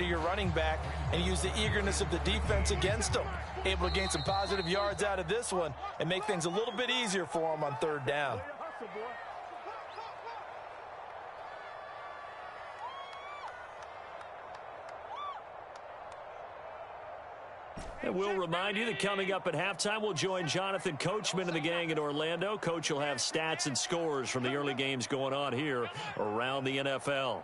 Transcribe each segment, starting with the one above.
to your running back and use the eagerness of the defense against him. Able to gain some positive yards out of this one and make things a little bit easier for him on third down. And we'll remind you that coming up at halftime, we'll join Jonathan Coachman and the gang in Orlando. Coach will have stats and scores from the early games going on here around the NFL.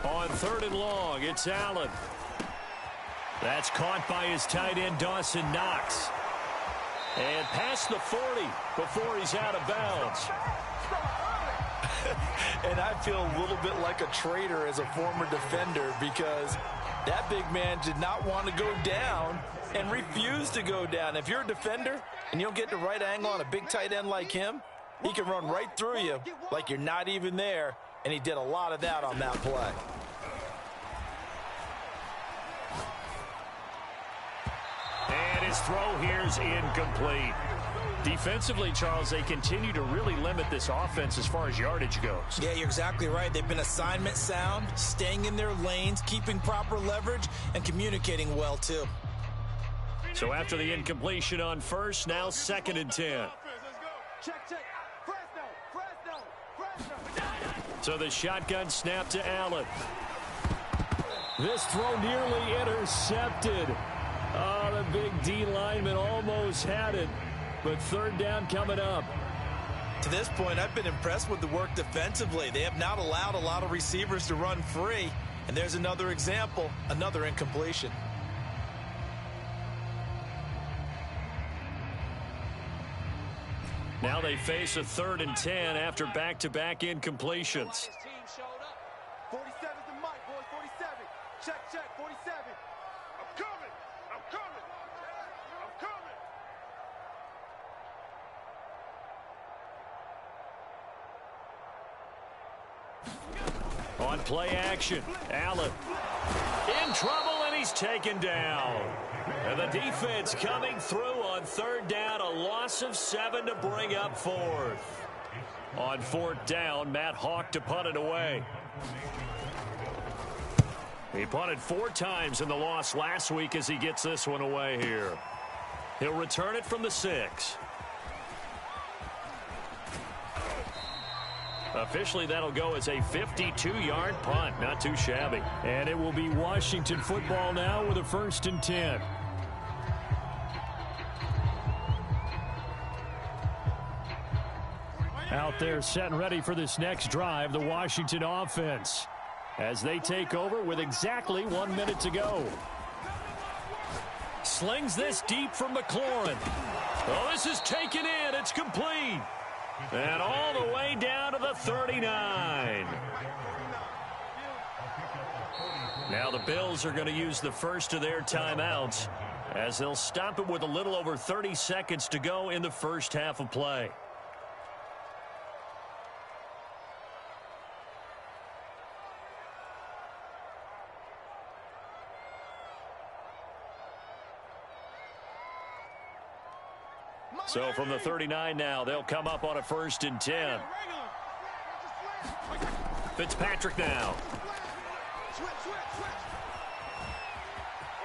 On third and long, it's Allen. That's caught by his tight end, Dawson Knox. And past the 40 before he's out of bounds. And I feel a little bit like a traitor as a former defender because that big man did not want to go down and refused to go down. If you're a defender and you don't get the right angle on a big tight end like him, he can run right through you like you're not even there, and he did a lot of that on that play. And his throw here's incomplete. Defensively, Charles, they continue to really limit this offense as far as yardage goes. Yeah, you're exactly right. They've been assignment sound, staying in their lanes, keeping proper leverage, and communicating well, too. So after the incompletion on first, now 2nd and 10. So the shotgun snap to Allen. This throw nearly intercepted. Oh, the big D lineman almost had it. But third down coming up. To this point, I've been impressed with the work defensively. They have not allowed a lot of receivers to run free. And there's another example, another incompletion. Now they face a 3rd and 10 after back-to-back incompletions. 47's the mic, boys. 47. Check, 47. I'm coming. On play action, Allen in trouble, and he's taken down. And the defense coming through on third down, a loss of 7 to bring up 4th. On 4th down, Matt Hawk to punt it away. He punted 4 times in the loss last week as he gets this one away here. He'll return it from the 6. Officially, that'll go as a 52-yard punt. Not too shabby. And it will be Washington football now with a 1st and 10. Out there set and ready for this next drive, the Washington offense, as they take over with exactly 1 minute to go. Slings this deep from McLaurin. Oh, this is taken in. It's complete. And all the way down to the 39. Now the Bills are going to use the first of their timeouts as they'll stop it with a little over 30 seconds to go in the first half of play. So from the 39 now, they'll come up on a 1st and 10. Fitzpatrick now.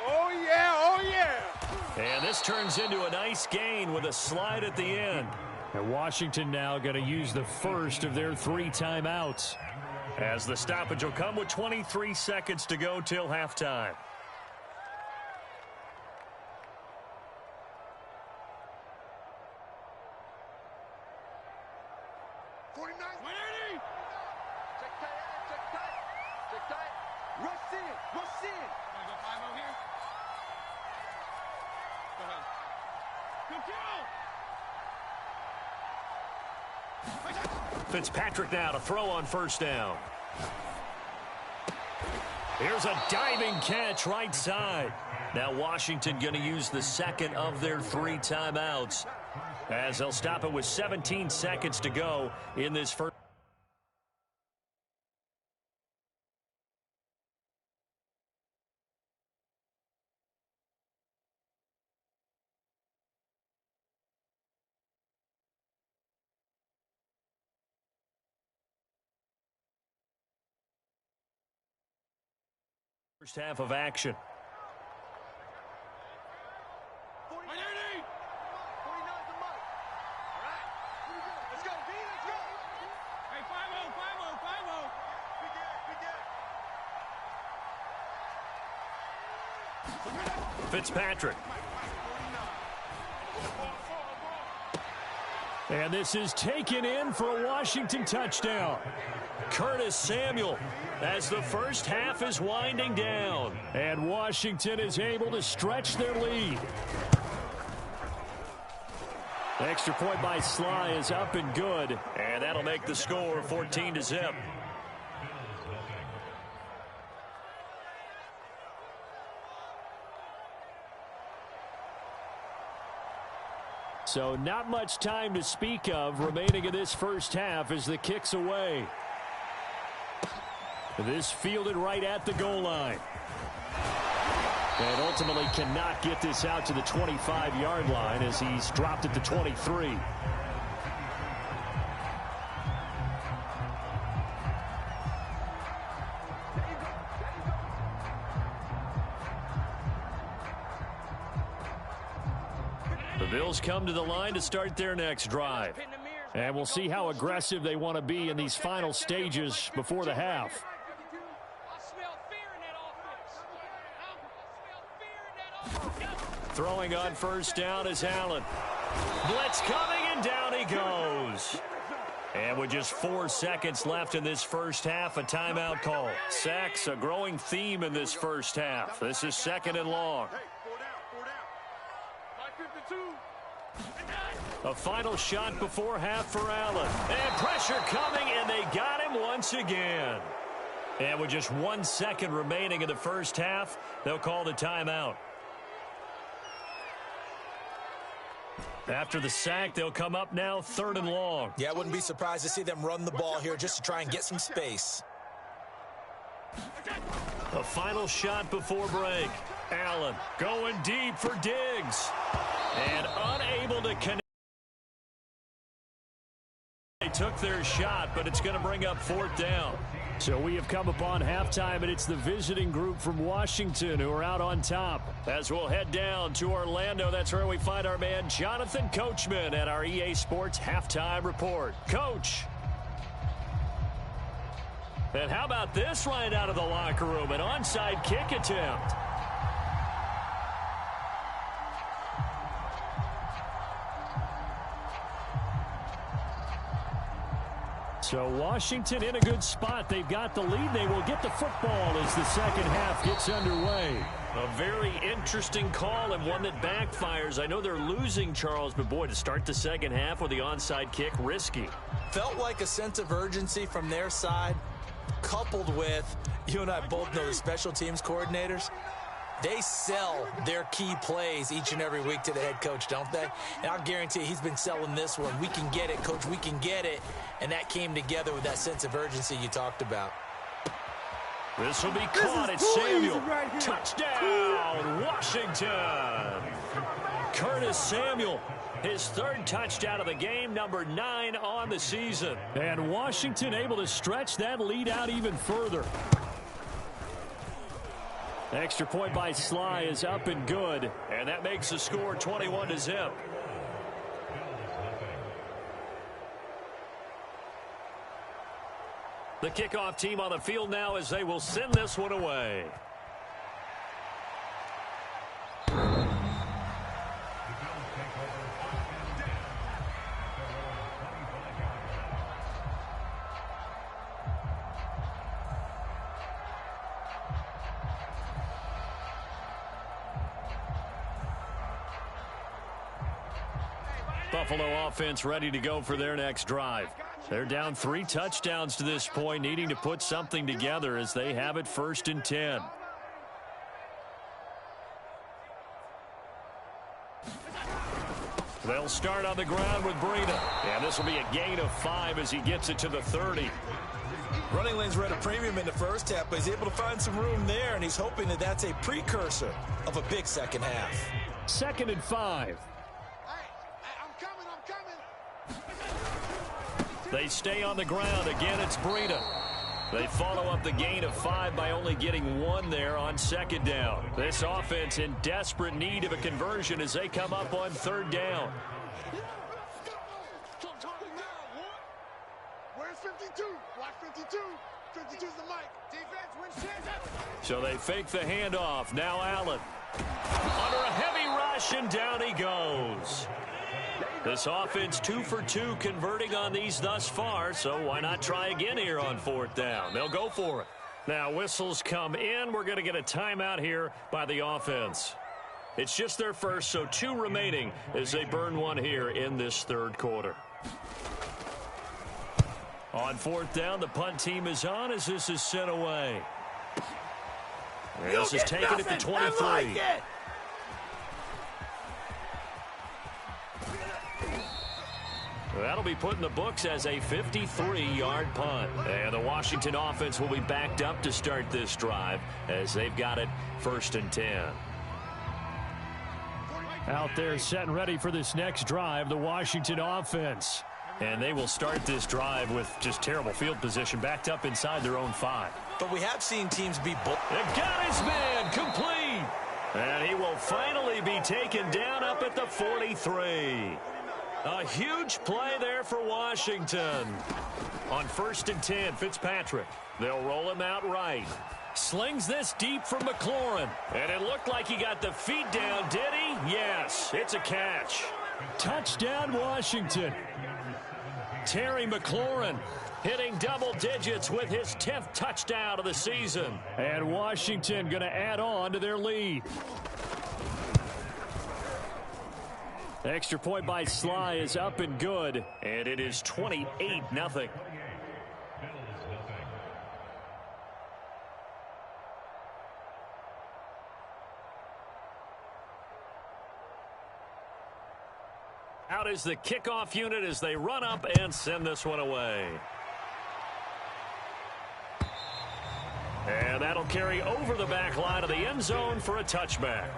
Oh, yeah. And this turns into a nice gain with a slide at the end. And Washington now going to use the first of their 3 timeouts, as the stoppage will come with 23 seconds to go till halftime. Fitzpatrick now to throw on 1st down. Here's a diving catch right side. Now Washington going to use the 2nd of their 3 timeouts, as they'll stop it with 17 seconds to go in this first. First half of action. 49's the mic. All right. Let's go, D. Let's go. Hey, 5-0, 5-0, 5-0. Fitzpatrick. And this is taken in for a Washington touchdown. Curtis Samuel as the first half is winding down. And Washington is able to stretch their lead. The extra point by Sly is up and good. And that'll make the score 14-0. So not much time to speak of remaining in this first half as the kick's away. This fielded right at the goal line. And ultimately cannot get this out to the 25-yard line as he's dropped at the 23. The Bills come to the line to start their next drive. And we'll see how aggressive they want to be in these final stages before the half. Throwing on first down is Allen. Blitz coming, and down he goes. And with just 4 seconds left in this first half, a timeout call. Sacks, a growing theme in this first half. This is 2nd and long. A final shot before half for Allen. And pressure coming, and they got him once again. And with just 1 second remaining in the first half, they'll call the timeout. After the sack, they'll come up now 3rd and long. Yeah, I wouldn't be surprised to see them run the ball here just to try and get some space. A final shot before break. Allen going deep for Diggs. And unable to connect. They took their shot, but it's going to bring up 4th down. So we have come upon halftime, and it's the visiting group from Washington who are out on top. As we'll head down to Orlando, that's where we find our man Jonathan Coachman at our EA Sports Halftime Report. Coach. And how about this right out of the locker room? An onside kick attempt. So Washington in a good spot. They've got the lead. They will get the football as the second half gets underway. A very interesting call and one that backfires. I know they're losing, Charles, but boy, to start the second half with the onside kick, risky. Felt like a sense of urgency from their side, coupled with, you and I both know the special teams coordinators. They sell their key plays each and every week to the head coach, don't they? And I'll guarantee he's been selling this one. We can get it, coach. We can get it. And that came together with that sense of urgency you talked about. This will be caught. It's Samuel. Right, touchdown, Washington. Curtis Samuel, his 3rd touchdown of the game, number 9 on the season. And Washington able to stretch that lead out even further. Extra point by Sly is up and good. And that makes the score 21-0. The kickoff team on the field now as they will send this one away. Buffalo offense ready to go for their next drive. They're down 3 touchdowns to this point, needing to put something together as they have it 1st and 10. They'll start on the ground with Breida. And this will be a gain of 5 as he gets it to the 30. Running lanes were at a premium in the first half, but he's able to find some room there, and he's hoping that that's a precursor of a big second half. 2nd and 5. They stay on the ground. Again, it's Breida. They follow up the gain of 5 by only getting 1 there on 2nd down. This offense in desperate need of a conversion as they come up on 3rd down. Where's 52? Block 52. 52's the mic. Defense wins chance. So they fake the handoff. Now Allen. Under a heavy rush, and down he goes. This offense 2 for 2 converting on these thus far, so why not try again here on 4th down? They'll go for it. Now whistles come in. We're going to get a timeout here by the offense. It's just their first, so 2 remaining as they burn 1 here in this 3rd quarter. On 4th down, the punt team is on as this is sent away. This is taken at the 23. That'll be put in the books as a 53-yard punt. And the Washington offense will be backed up to start this drive as they've got it 1st and 10. Out there set and ready for this next drive, the Washington offense. And they will start this drive with just terrible field position, backed up inside their own 5. But we have seen teams be bold. They've got his man complete. And he will finally be taken down up at the 43. A huge play there for Washington. On 1st and 10, Fitzpatrick. They'll roll him out right. Slings this deep from McLaurin. And it looked like he got the feet down, did he? Yes, it's a catch. Touchdown, Washington. Terry McLaurin hitting double digits with his 10th touchdown of the season. And Washington going to add on to their lead. Extra point by Sly is up and good. And it is 28-0. Out is the kickoff unit as they run up and send this one away. And that'll carry over the back line of the end zone for a touchback.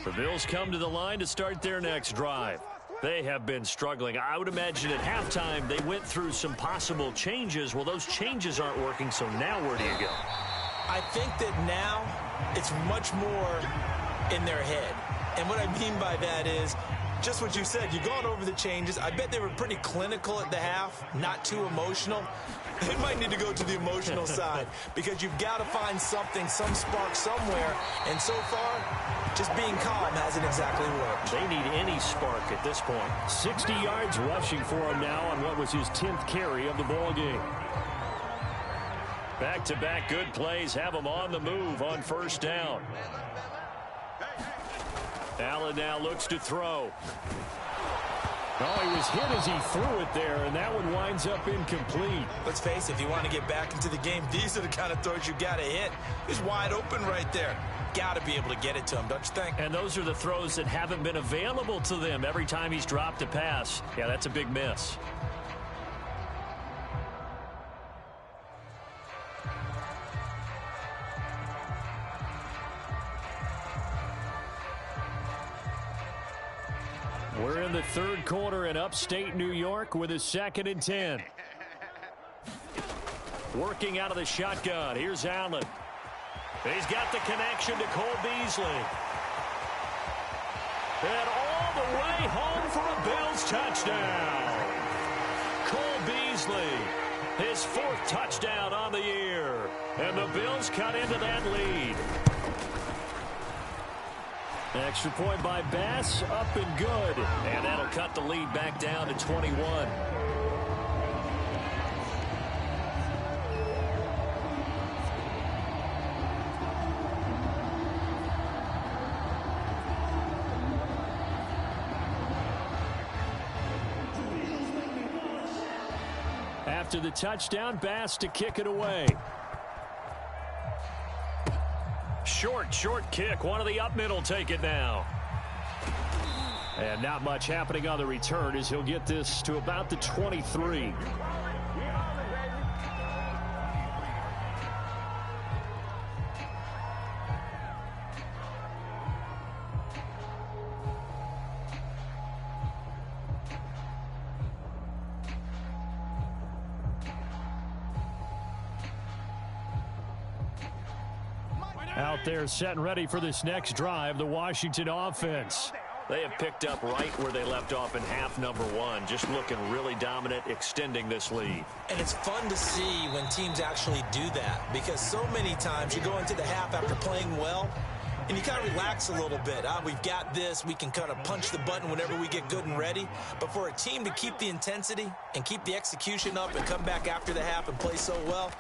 The Bills come to the line to start their next drive. They have been struggling. I would imagine at halftime they went through some possible changes. Well, those changes aren't working, so now where do you go? I think that now it's much more in their head. And what I mean by that is just what you said. You've gone over the changes. I bet they were pretty clinical at the half, not too emotional. They might need to go to the emotional side because you've got to find something, some spark somewhere. And so far, just being calm hasn't exactly worked. They need any spark at this point. 60 yards rushing for him now on what was his 10th carry of the ball game. Back-to-back good plays have him on the move on 1st down. Allen now looks to throw. Oh, he was hit as he threw it there, and that one winds up incomplete. Let's face it, if you want to get back into the game, these are the kind of throws you got to hit. He's wide open right there. Got to be able to get it to him, don't you think? And those are the throws that haven't been available to them every time he's dropped a pass. Yeah, that's a big miss. We're in the 3rd quarter in upstate New York with a 2nd and 10. Working out of the shotgun. Here's Allen. He's got the connection to Cole Beasley. And all the way home for a Bills touchdown. Cole Beasley, his 4th touchdown on the year. And the Bills cut into that lead. Extra point by Bass, up and good. And that'll cut the lead back down to 21. After the touchdown, Bass to kick it away. Short kick. One of the up middle take it now. And not much happening on the return as he'll get this to about the 23. Out there set and ready for this next drive, the Washington offense. They have picked up right where they left off in half number one, just looking really dominant, extending this lead. And it's fun to see when teams actually do that, because so many times you go into the half after playing well, and you kind of relax a little bit. We've got this. We can kind of punch the button whenever we get good and ready. But for a team to keep the intensity and keep the execution up and come back after the half and play so well,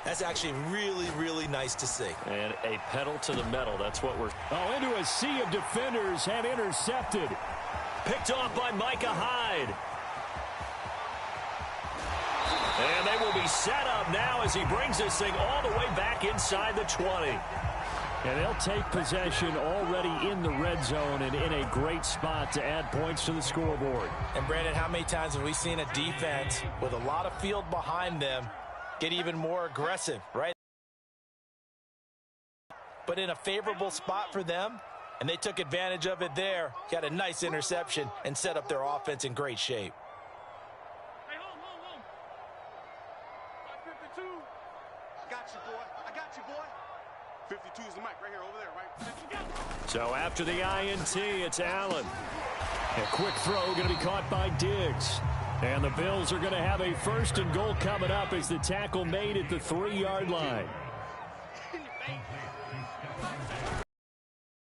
that's actually really, really nice to see. And a pedal to the metal. That's what we're... Oh, into a sea of defenders and intercepted. Picked off by Micah Hyde. And they will be set up now as he brings this thing all the way back inside the 20. And they'll take possession already in the red zone and in a great spot to add points to the scoreboard. And, Brandon, how many times have we seen a defense with a lot of field behind them get even more aggressive, right? But in a favorable spot for them, and they took advantage of it there. Got a nice interception and set up their offense in great shape. Hey, hold. 52. I got you, boy. 52 is the mic right here, over there, right? So after the INT, it's Allen. A quick throw going to be caught by Diggs. And the Bills are going to have a first and goal coming up as the tackle made at the 3-yard line.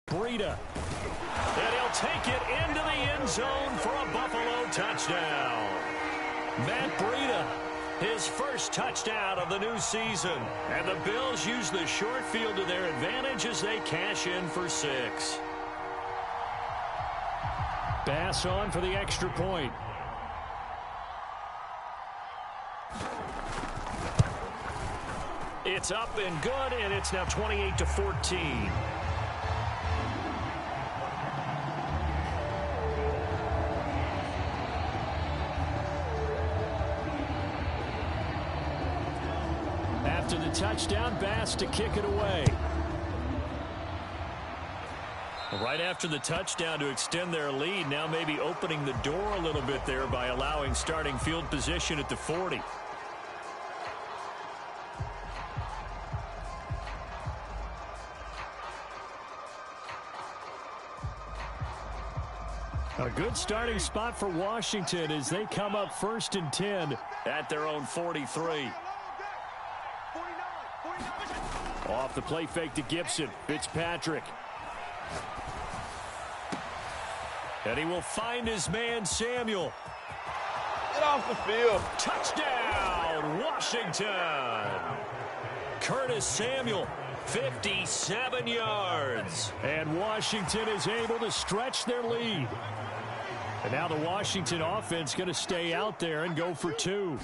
Breida. And he'll take it into the end zone for a Buffalo touchdown. Matt Breida, his first touchdown of the new season. And the Bills use the short field to their advantage as they cash in for 6. Bass on for the extra point. It's up and good, and it's now 28-14. After the touchdown, Bass to kick it away. Right after the touchdown to extend their lead, now maybe opening the door a little bit there by allowing starting field position at the 40. A good starting spot for Washington as they come up 1st and 10 at their own 43. Off the play fake to Gibson. Fitzpatrick. And he will find his man, Samuel. Get off the field. Touchdown, Washington. Curtis Samuel, 57 yards. And Washington is able to stretch their lead. And now the Washington offense going to stay out there and go for 2.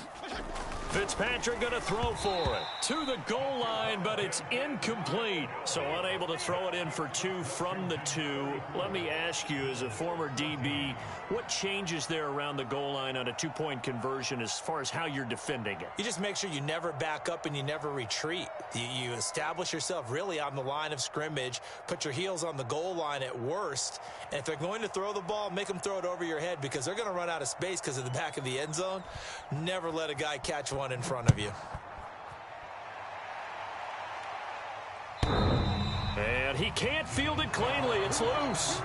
Fitzpatrick going to throw for it. To the goal line, but it's incomplete. So unable to throw it in for 2 from the 2. Let me ask you, as a former DB, what changes there around the goal line on a 2-point conversion as far as how you're defending it? You just make sure you never back up and you never retreat. You establish yourself really on the line of scrimmage, put your heels on the goal line at worst, and if they're going to throw the ball, make them throw it over your head because they're going to run out of space because of the back of the end zone. Never let a guy catch one in front of you. And he can't field it cleanly. It's loose.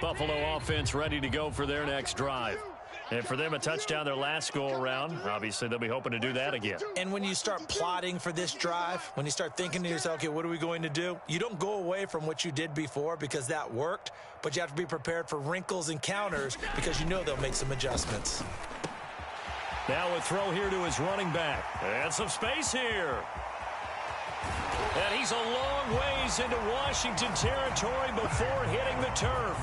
Buffalo offense ready to go for their next drive. And for them, a touchdown their last go-around. Obviously, they'll be hoping to do that again. And when you start plotting for this drive, when you start thinking to yourself, okay, what are we going to do? You don't go away from what you did before because that worked, but you have to be prepared for wrinkles and counters because you know they'll make some adjustments. Now a throw here to his running back. And some space here. And he's a long ways into Washington territory before hitting the turf.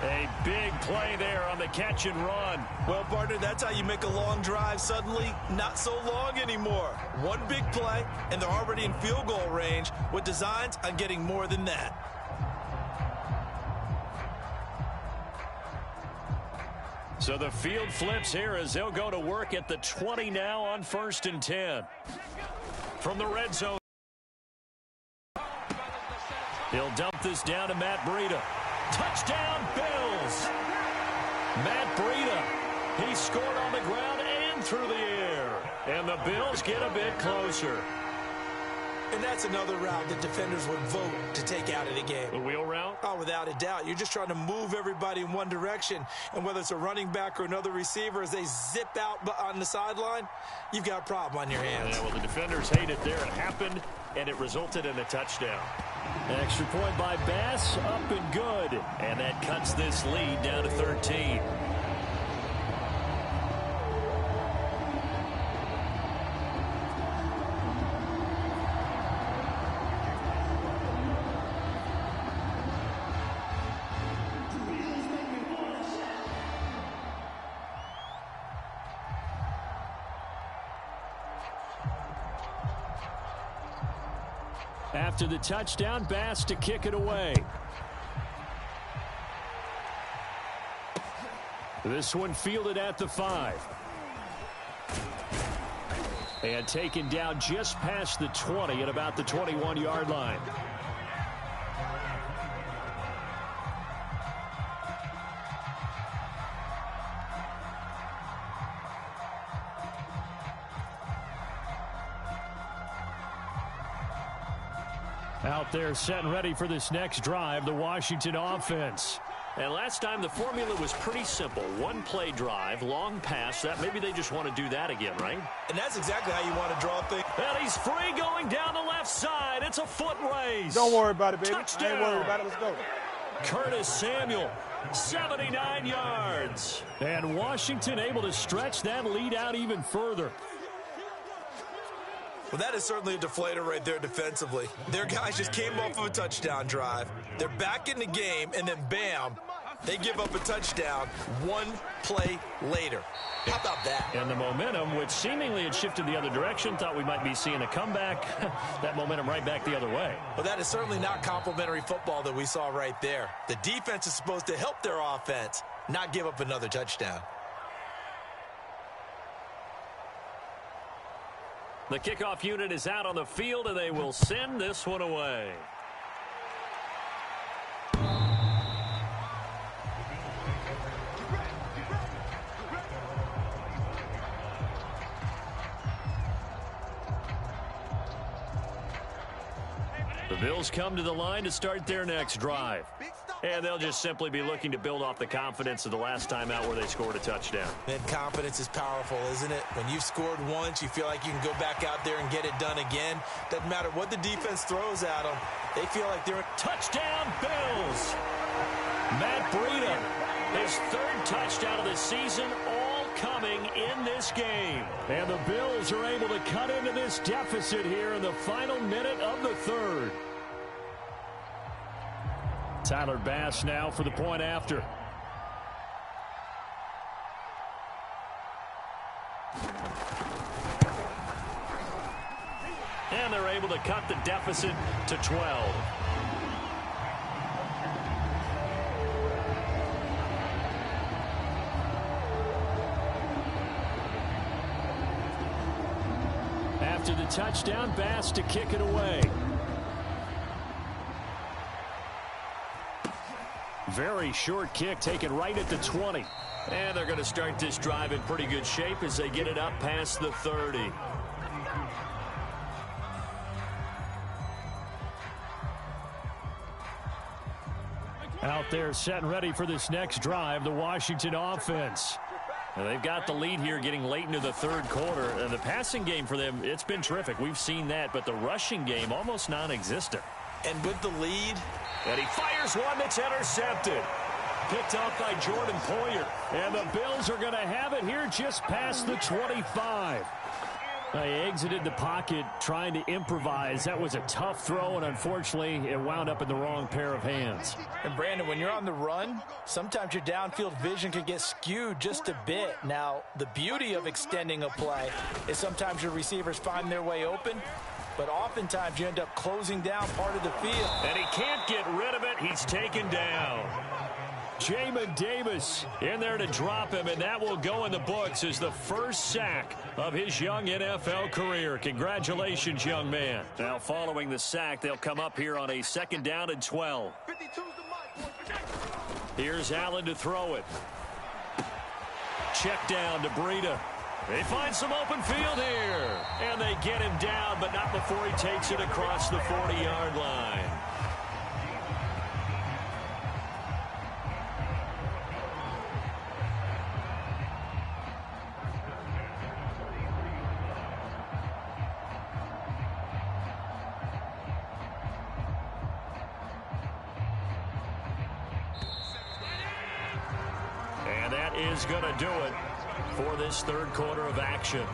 A big play there on the catch and run. Well, partner, that's how you make a long drive suddenly not so long anymore. One big play, and they're already in field goal range with designs on getting more than that. So the field flips here as they'll go to work at the 20 now on 1st and 10. From the red zone. He'll dump this down to Matt Breida. Touchdown, Bills. Matt Breida. He scored on the ground and through the air. And the Bills get a bit closer. And that's another route that defenders would vote to take out of the game. The wheel route? Oh, without a doubt. You're just trying to move everybody in one direction. And whether it's a running back or another receiver, as they zip out on the sideline, you've got a problem on your hands. Yeah, well, the defenders hate it there. It happened, and it resulted in a touchdown. Extra point by Bass, up and good. And that cuts this lead down to 13. After the touchdown, Bass to kick it away. This one fielded at the 5. And taken down just past the 20 at about the 21-yard line. Out there set and ready for this next drive, the Washington offense. And last time the formula was pretty simple. One play drive, long pass. That maybe they just want to do that again, right? And that's exactly how you want to draw things. And he's free going down the left side. It's a foot race. Don't worry about it, baby. Touchdown. I ain't worried about it. Let's go. Curtis Samuel, 79 yards. And Washington able to stretch that lead out even further. Well, that is certainly a deflator right there defensively. Their guys just came off of a touchdown drive. They're back in the game, and then bam, they give up a touchdown one play later. How about that? And the momentum, which seemingly had shifted the other direction, thought we might be seeing a comeback. That momentum right back the other way. Well, that is certainly not complimentary football that we saw right there. The defense is supposed to help their offense, not give up another touchdown. The kickoff unit is out on the field, and they will send this one away. The Bills come to the line to start their next drive. And they'll just simply be looking to build off the confidence of the last time out where they scored a touchdown. And confidence is powerful, isn't it? When you've scored once, you feel like you can go back out there and get it done again. Doesn't matter what the defense throws at them. They feel like they're... Touchdown, Bills! Matt Breida, his third touchdown of the season, all coming in this game. And the Bills are able to cut into this deficit here in the final minute of the third. Tyler Bass now for the point after. And they're able to cut the deficit to 12. After the touchdown, Bass to kick it away. Very short kick taken right at the 20. And they're going to start this drive in pretty good shape as they get it up past the 30. Out there set and ready for this next drive, the Washington offense. Now they've got the lead here getting late into the third quarter. And the passing game for them, it's been terrific. We've seen that, but the rushing game almost non-existent. And with the lead. And he fires one that's intercepted. Picked off by Jordan Poyer. And the Bills are going to have it here just past the 25. They exited the pocket trying to improvise. That was a tough throw, and unfortunately, it wound up in the wrong pair of hands. And, Brandon, when you're on the run, sometimes your downfield vision can get skewed just a bit. Now, the beauty of extending a play is sometimes your receivers find their way open, but oftentimes you end up closing down part of the field. And he can't get rid of it. He's taken down. Jamin Davis in there to drop him, and that will go in the books as the first sack of his young NFL career. Congratulations, young man. Now, following the sack, they'll come up here on a 2nd down and 12. Here's Allen to throw it. Check down to Breida. They find some open field here, and they get him down, but not before he takes it across the 40-yard line. Is going to do it for this third quarter of action.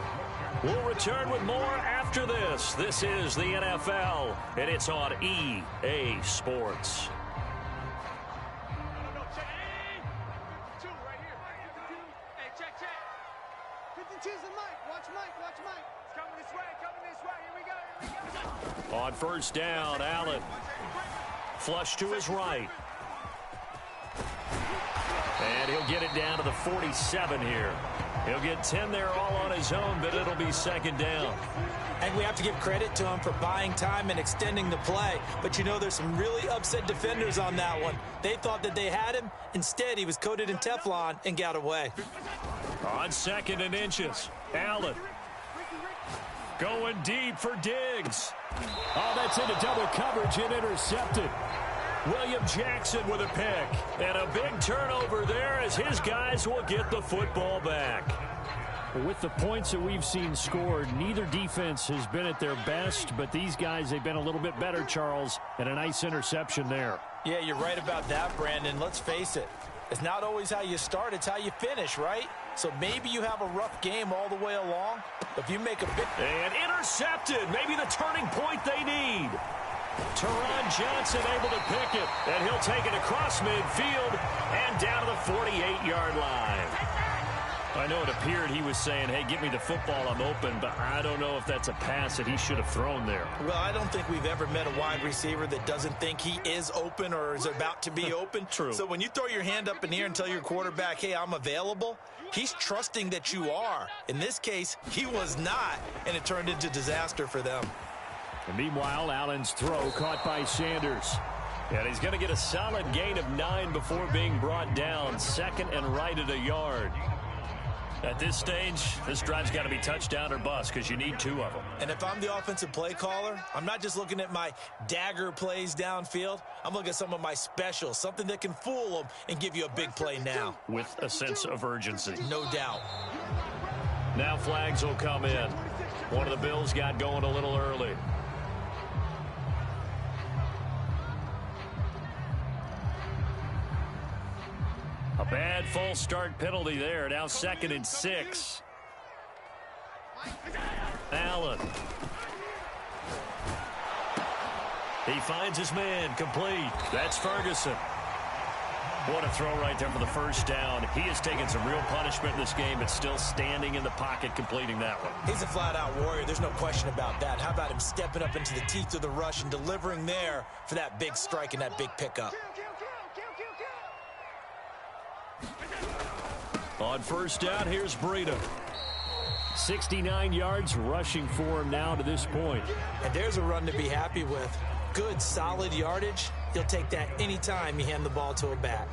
We'll return with more after this. This is the NFL, and it's on EA Sports. On first down, Allen. Flush to his right. And he'll get it down to the 47 here. He'll get 10 there all on his own, but it'll be 2nd down. And we have to give credit to him for buying time and extending the play. But, you know, there's some really upset defenders on that one. They thought that they had him. Instead, he was coated in Teflon and got away. On 2nd and inches, Allen. Going deep for Diggs. Oh, that's into double coverage and intercepted. William Jackson with a pick. And a big turnover there as his guys will get the football back. With the points that we've seen scored, neither defense has been at their best, but these guys, they've been a little bit better, Charles, and a nice interception there. Yeah, you're right about that, Brandon. Let's face it. It's not always how you start, it's how you finish, right? So maybe you have a rough game all the way along, but if you make a big... And intercepted, maybe the turning point they need. Teron Johnson able to pick it, and he'll take it across midfield and down to the 48-yard line. I know it appeared he was saying, hey, give me the football, I'm open, but I don't know if that's a pass that he should have thrown there. Well, I don't think we've ever met a wide receiver that doesn't think he is open or is about to be open. True. So when you throw your hand up in the air and tell your quarterback, hey, I'm available, he's trusting that you are. In this case, he was not, and it turned into disaster for them. And meanwhile, Allen's throw caught by Sanders. And he's going to get a solid gain of 9 before being brought down. 2nd and right at a yard. At this stage, this drive's got to be touchdown or bust because you need 2 of them. And if I'm the offensive play caller, I'm not just looking at my dagger plays downfield. I'm looking at some of my specials, something that can fool them and give you a big play now. With a sense of urgency. No doubt. Now flags will come in. One of the Bills got going a little early. A bad false start penalty there. Now 2nd and 6. Allen. He finds his man complete. That's Ferguson. What a throw right there for the first down. He has taken some real punishment in this game, but still standing in the pocket completing that one. He's a flat-out warrior. There's no question about that. How about him stepping up into the teeth of the rush and delivering there for that big strike and that big pickup? On first down, here's Breida. 69 yards rushing for him now to this point. And there's a run to be happy with. Good, solid yardage. He'll take that anytime you hand the ball to a back.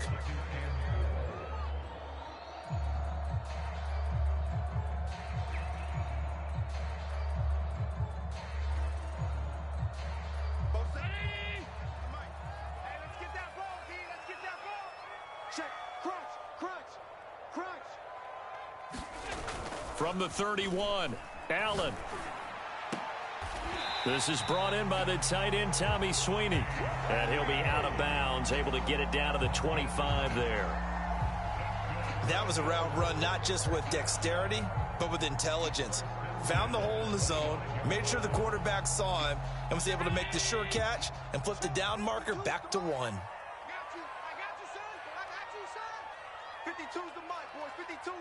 From the 31, Allen. This is brought in by the tight end, Tommy Sweeney. And he'll be out of bounds, able to get it down to the 25 there. That was a route run not just with dexterity, but with intelligence. Found the hole in the zone, made sure the quarterback saw him, and was able to make the sure catch and flip the down marker back to 1. I got you, son. 52's the mark, boys. 52.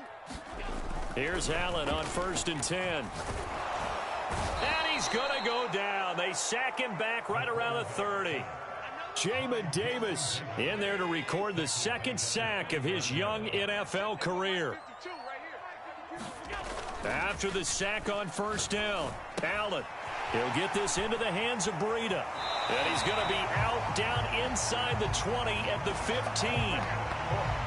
Here's Allen on 1st and 10. And he's going to go down. They sack him back right around the 30. Jamin Davis in there to record the 2nd sack of his young NFL career. 52 right here. After the sack on 1st down, Allen. He'll get this into the hands of Breida. And he's going to be out down inside the 20 at the 15.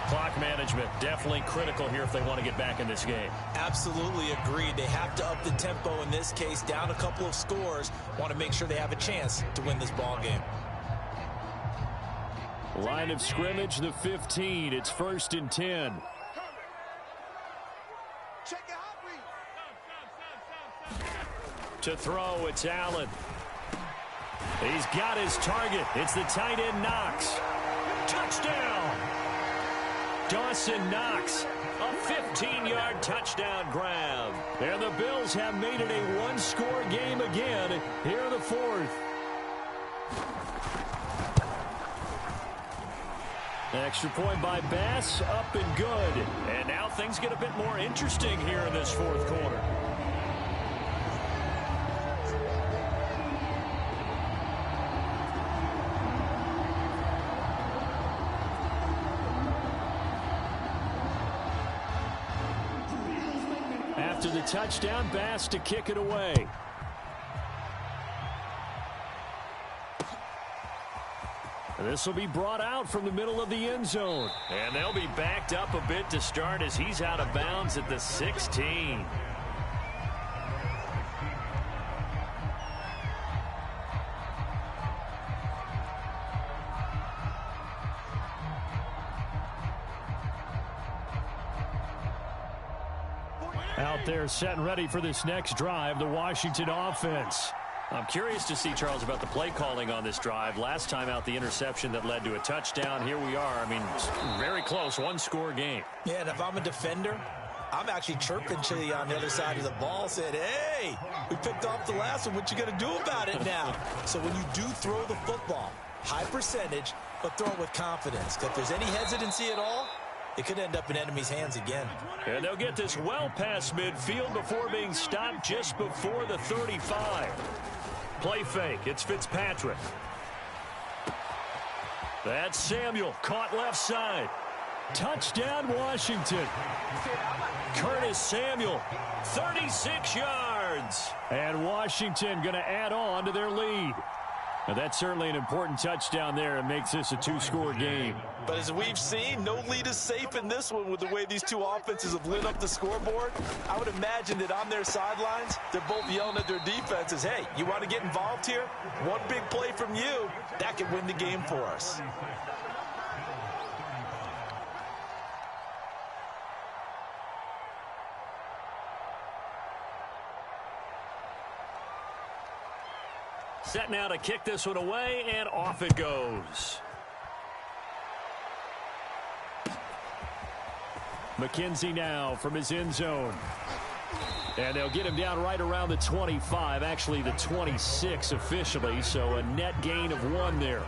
Clock management definitely critical here if they want to get back in this game. Absolutely agreed. They have to up the tempo in this case, down a couple of scores. Want to make sure they have a chance to win this ball game. Line of scrimmage, the 15. It's 1st and 10. Check it out, please. To throw, it's Allen. He's got his target. It's the tight end, Knox. Touchdown! Dawson Knox, a 15-yard touchdown grab. And the Bills have made it a one-score game again here in the 4th. Extra point by Bass, up and good. And now things get a bit more interesting here in this 4th quarter. After the touchdown, Bass to kick it away. This will be brought out from the middle of the end zone. And they'll be backed up a bit to start as he's out of bounds at the 16. Out there set and ready for this next drive, the Washington offense. I'm curious to see, Charles, about the play calling on this drive. Last time out, the interception that led to a touchdown. Here we are. I mean, very close, one-score game. Yeah, and if I'm a defender, I'm actually chirping to you on the other side of the ball, said, hey, we picked off the last one. What you going to do about it now? So when you do throw the football, high percentage, but throw it with confidence. If there's any hesitancy at all, it could end up in enemy's hands again. And they'll get this well past midfield before being stopped just before the 35. Play fake. It's Fitzpatrick. That's Samuel. Caught left side. Touchdown, Washington. Curtis Samuel, 36 yards. And Washington going to add on to their lead. Now, that's certainly an important touchdown there. It makes this a two-score game. But as we've seen, no lead is safe in this one with the way these two offenses have lit up the scoreboard. I would imagine that on their sidelines, they're both yelling at their defenses, hey, you want to get involved here? One big play from you, that could win the game for us. Set now to kick this one away, and off it goes. McKenzie now from his end zone. And they'll get him down right around the 25, actually the 26 officially, so a net gain of 1 there.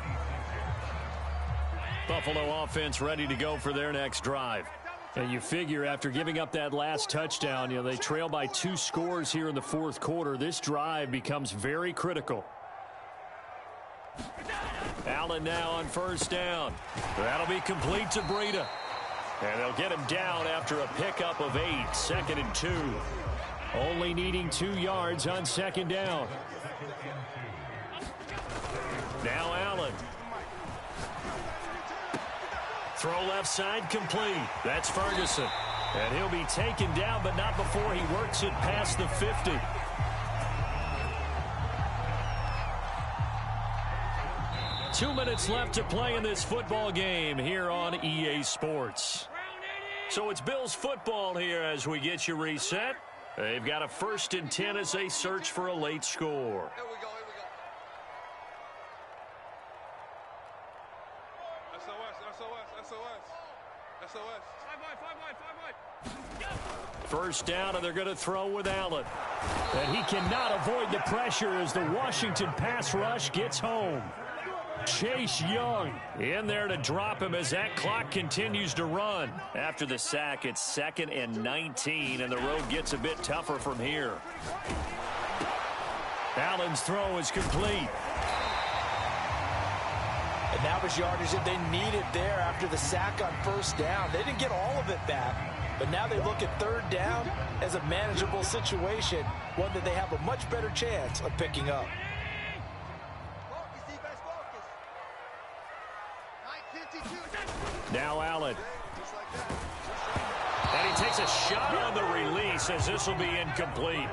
Buffalo offense ready to go for their next drive. And you figure after giving up that last touchdown, they trail by 2 scores here in the 4th quarter. This drive becomes very critical. Allen now on 1st down. That'll be complete to Breida. And they'll get him down after a pickup of 8, 2nd and 2. Only needing 2 yards on 2nd down. Now Allen. Throw left side complete. That's Ferguson. And he'll be taken down, but not before he works it past the 50. Two minutes left to play in this football game here on EA Sports. So it's Bills football here as we get you reset. They've got a 1st and 10 as they search for a late score. Here we go, here we go. SOS, SOS, SOS. SOS. 5 wide, 5 wide. 1st down, and they're going to throw with Allen. And he cannot avoid the pressure as the Washington pass rush gets home. Chase Young in there to drop him as that clock continues to run. After the sack, it's 2nd and 19, and the road gets a bit tougher from here. Allen's throw is complete. And that was yardage that they needed there after the sack on 1st down. They didn't get all of it back, but now they look at 3rd down as a manageable situation, one that they have a much better chance of picking up. Now Allen. And he takes a shot on the release as this will be incomplete.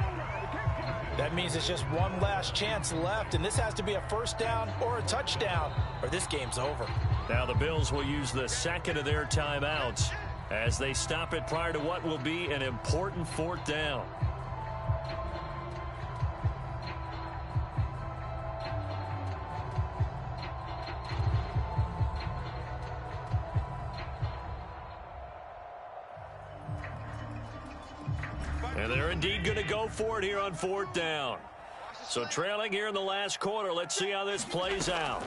That means it's just one last chance left, and this has to be a 1st down or a touchdown, or this game's over. Now the Bills will use the 2nd of their timeouts as they stop it prior to what will be an important 4th down. And they're indeed going to go for it here on 4th down. So trailing here in the last quarter, let's see how this plays out.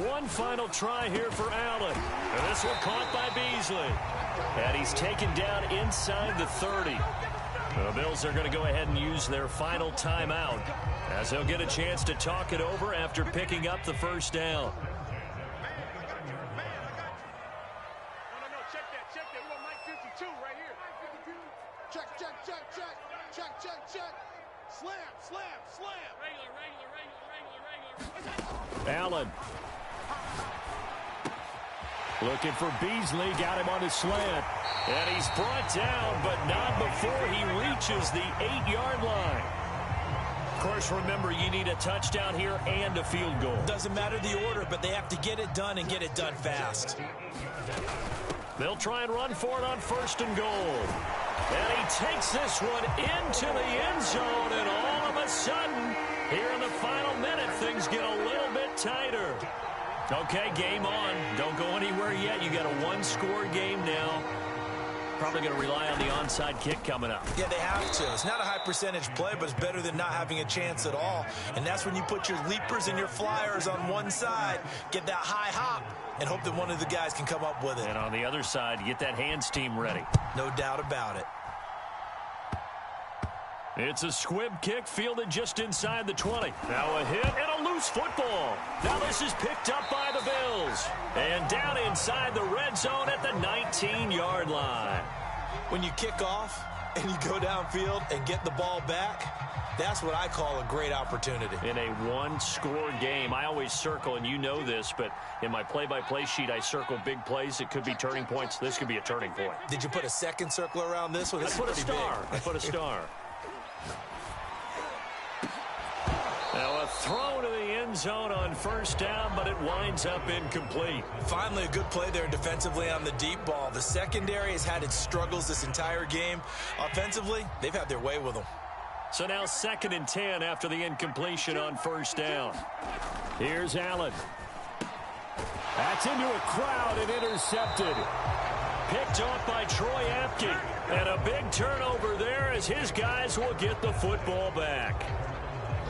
One final try here for Allen. And this one caught by Beasley. And he's taken down inside the 30. The Bills are going to go ahead and use their final timeout as they'll get a chance to talk it over after picking up the 1st down. Allen. Looking for Beasley. Got him on his slant. And he's brought down, but not before he reaches the 8-yard line. Of course, remember, you need a touchdown here and a field goal. Doesn't matter the order, but they have to get it done and get it done fast. They'll try and run for it on 1st and goal. And he takes this one into the end zone, and all of a sudden, here in the final minute, things get a little bit tighter. Okay, game on. Don't go anywhere yet. You got a 1-score game now. Probably going to rely on the onside kick coming up. Yeah, they have to. It's not a high percentage play, but it's better than not having a chance at all. And that's when you put your leapers and your flyers on one side, get that high hop, and hope that one of the guys can come up with it. And on the other side, get that hands team ready. No doubt about it. It's a squib kick fielded just inside the 20. Now a hit and a loose football. Now this is picked up by the Bills. And down inside the red zone at the 19-yard line. When you kick off and you go downfield and get the ball back, that's what I call a great opportunity. In a 1-score game, I always circle, and you know this, but in my play-by-play sheet, I circle big plays. It could be turning points. This could be a turning point. Did you put a second circle around this one? This I put a star. I put a star. Now a throw to the end zone on 1st down, but it winds up incomplete. Finally, a good play there defensively on the deep ball. The secondary has had its struggles this entire game. Offensively, they've had their way with them. So now 2nd and 10 after the incompletion on 1st down. Here's Allen. That's into a crowd and intercepted. Picked off by Troy Apke. And a big turnover there as his guys will get the football back.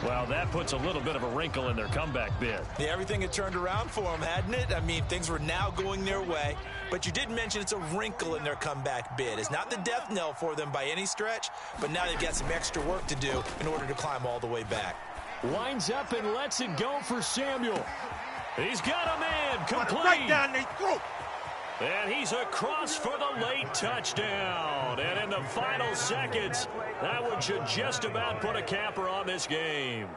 Well, that puts a little bit of a wrinkle in their comeback bid. Yeah, everything had turned around for them, hadn't it? I mean, things were now going their way. But you did mention it's a wrinkle in their comeback bid. It's not the death knell for them by any stretch, but now they've got some extra work to do in order to climb all the way back. Winds up and lets it go for Samuel. He's got a man complete. Right down their throat. And he's across for the late touchdown. And in the final seconds, that one should just about put a capper on this game.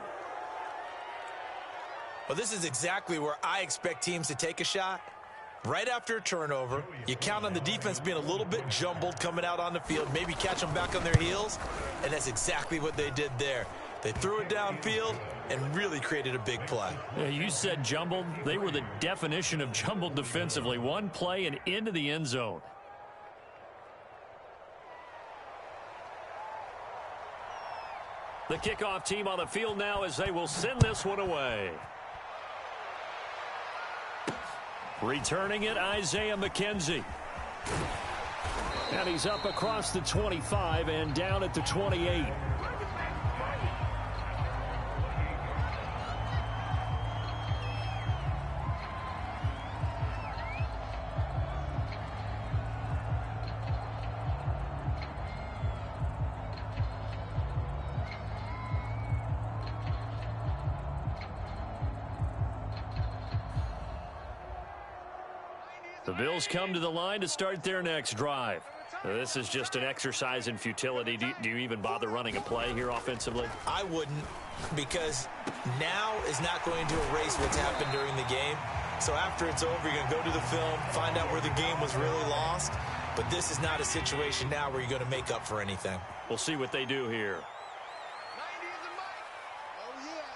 Well, this is exactly where I expect teams to take a shot. Right after a turnover, you count on the defense being a little bit jumbled coming out on the field, maybe catch them back on their heels, and that's exactly what they did there. They threw it downfield and really created a big play. Yeah, you said jumbled. They were the definition of jumbled defensively. One play and into the end zone. The kickoff team on the field now as they will send this one away. Returning it, Isaiah McKenzie. And he's up across the 25 and down at the 28. The Bills come to the line to start their next drive. This is just an exercise in futility. Do you even bother running a play here offensively? I wouldn't, because now is not going to erase what's happened during the game. So after it's over, you're going to go to the film, find out where the game was really lost. But this is not a situation now where you're going to make up for anything. We'll see what they do here. 90 is the mark. Oh, yeah.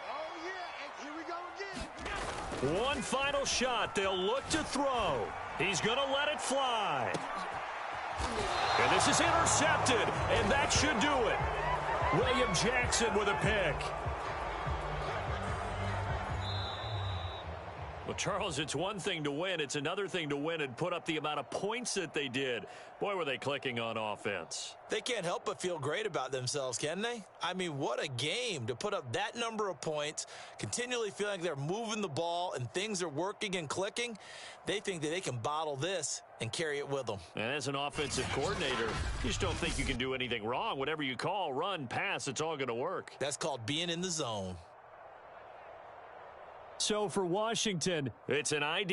Oh, yeah. And here we go again. One final shot. They'll look to throw. He's going to let it fly. And this is intercepted, and that should do it. William Jackson with a pick. Well, Charles, it's one thing to win. It's another thing to win and put up the amount of points that they did. Boy, were they clicking on offense. They can't help but feel great about themselves, can they? I mean, what a game to put up that number of points, continually feeling like they're moving the ball and things are working and clicking. They think that they can bottle this and carry it with them. And as an offensive coordinator, you just don't think you can do anything wrong. Whatever you call, run, pass, it's all going to work. That's called being in the zone. So for Washington, it's an idea.